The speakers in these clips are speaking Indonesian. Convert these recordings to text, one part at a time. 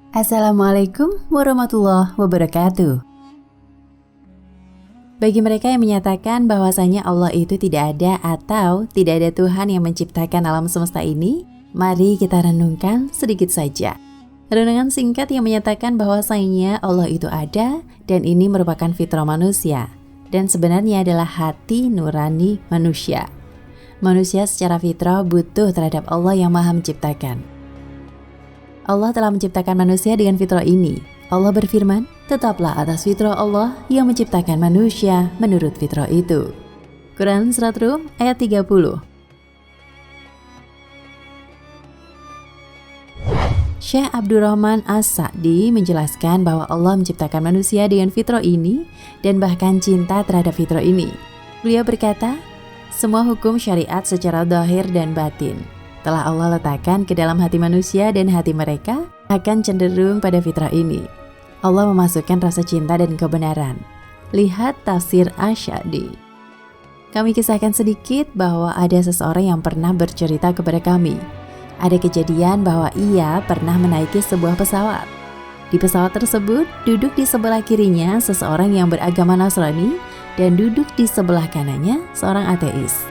Assalamualaikum warahmatullahi wabarakatuh. Bagi mereka yang menyatakan bahwasanya Allah itu tidak ada atau tidak ada Tuhan yang menciptakan alam semesta ini, mari kita renungkan sedikit saja. Renungan singkat yang menyatakan bahwasanya Allah itu ada dan ini merupakan fitrah manusia dan sebenarnya adalah hati nurani manusia. Manusia secara fitrah butuh terhadap Allah yang Maha Menciptakan. Allah telah menciptakan manusia dengan fitrah ini. Allah berfirman, tetaplah atas fitrah Allah yang menciptakan manusia menurut fitrah itu. Quran Surat Rum ayat 30. Syekh Abdurrahman As-Sa'di menjelaskan bahwa Allah menciptakan manusia dengan fitrah ini dan bahkan cinta terhadap fitrah ini. Beliau berkata, semua hukum syariat secara zahir dan batin telah Allah letakkan ke dalam hati manusia dan hati mereka akan cenderung pada fitrah ini. Allah memasukkan rasa cinta dan kebenaran. Lihat tafsir Asy-Sya'di. Kami kisahkan sedikit bahwa ada seseorang yang pernah bercerita kepada kami. Ada kejadian bahwa ia pernah menaiki sebuah pesawat. Di pesawat tersebut, duduk di sebelah kirinya seseorang yang beragama Nasrani dan duduk di sebelah kanannya seorang ateis.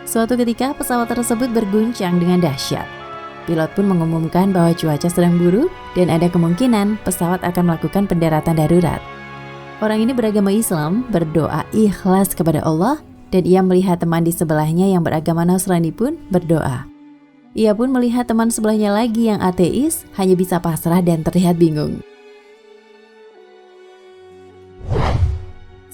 Suatu ketika pesawat tersebut berguncang dengan dahsyat. Pilot pun mengumumkan bahwa cuaca sedang buruk dan ada kemungkinan pesawat akan melakukan pendaratan darurat. Orang ini beragama Islam, berdoa ikhlas kepada Allah dan ia melihat teman di sebelahnya yang beragama Nasrani pun berdoa. Ia pun melihat teman sebelahnya lagi yang ateis hanya bisa pasrah dan terlihat bingung.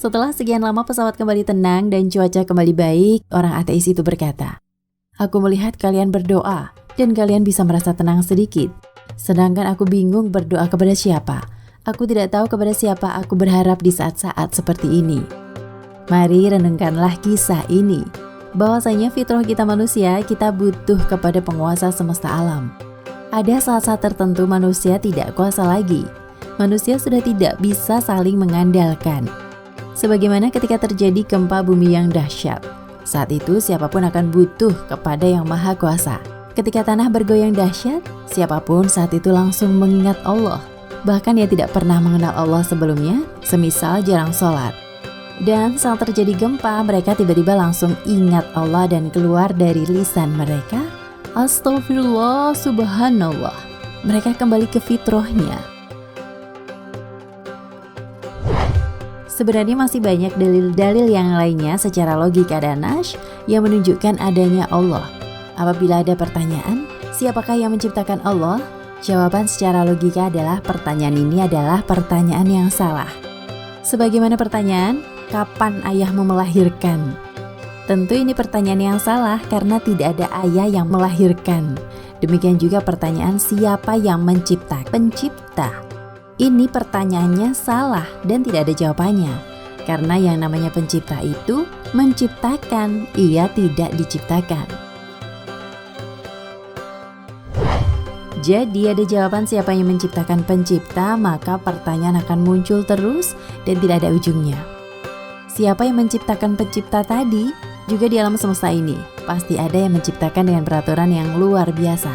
Setelah sekian lama pesawat kembali tenang dan cuaca kembali baik, orang ateis itu berkata, "Aku melihat kalian berdoa dan kalian bisa merasa tenang sedikit. Sedangkan aku bingung berdoa kepada siapa. Aku tidak tahu kepada siapa aku berharap di saat-saat seperti ini." Mari renungkanlah kisah ini. Bahwasanya fitrah kita manusia, kita butuh kepada penguasa semesta alam. Ada saat-saat tertentu manusia tidak kuasa lagi. Manusia sudah tidak bisa saling mengandalkan. Sebagaimana ketika terjadi gempa bumi yang dahsyat. Saat itu siapapun akan butuh kepada yang maha kuasa. Ketika tanah bergoyang dahsyat, siapapun saat itu langsung mengingat Allah. Bahkan ia tidak pernah mengenal Allah sebelumnya, semisal jarang sholat. Dan saat terjadi gempa, mereka tiba-tiba langsung ingat Allah dan keluar dari lisan mereka, Astagfirullah, Subhanallah. Mereka kembali ke fitrahnya. Sebenarnya masih banyak dalil-dalil yang lainnya secara logika dan nas yang menunjukkan adanya Allah. Apabila ada pertanyaan, siapakah yang menciptakan Allah? Jawaban secara logika adalah pertanyaan ini adalah pertanyaan yang salah. Sebagaimana pertanyaan, kapan ayahmu melahirkan? Tentu ini pertanyaan yang salah karena tidak ada ayah yang melahirkan. Demikian juga pertanyaan siapa yang mencipta? Pencipta. Ini pertanyaannya salah dan tidak ada jawabannya. Karena yang namanya pencipta itu menciptakan, ia tidak diciptakan. Jadi ada jawaban siapa yang menciptakan pencipta, maka pertanyaan akan muncul terus dan tidak ada ujungnya. Siapa yang menciptakan pencipta tadi? Juga di alam semesta ini, pasti ada yang menciptakan dengan peraturan yang luar biasa.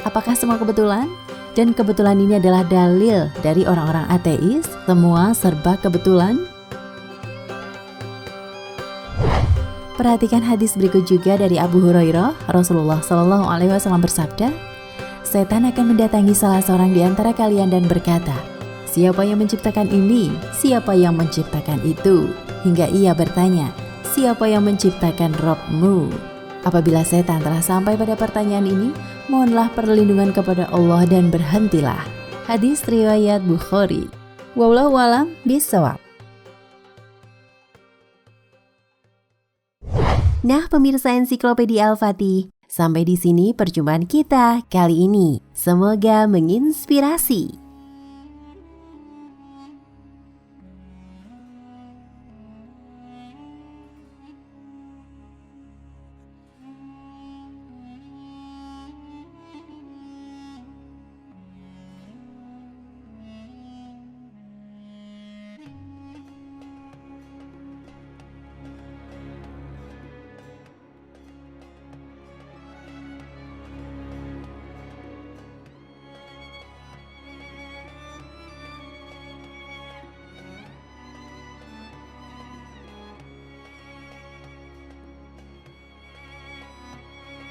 Apakah semua kebetulan? Dan kebetulan ini adalah dalil dari orang-orang ateis, semua serba kebetulan. Perhatikan hadis berikut juga dari Abu Hurairah. Rasulullah SAW bersabda, setan akan mendatangi salah seorang di antara kalian dan berkata, siapa yang menciptakan ini? Siapa yang menciptakan itu? Hingga ia bertanya, siapa yang menciptakan Rabbmu? Apabila setan telah sampai pada pertanyaan ini, mohonlah perlindungan kepada Allah dan berhentilah. Hadis riwayat Bukhari. Wallahu a'lam bishawab. Nah, pemirsa Ensiklopedia Al-Fatih, sampai di sini perjumpaan kita kali ini. Semoga menginspirasi.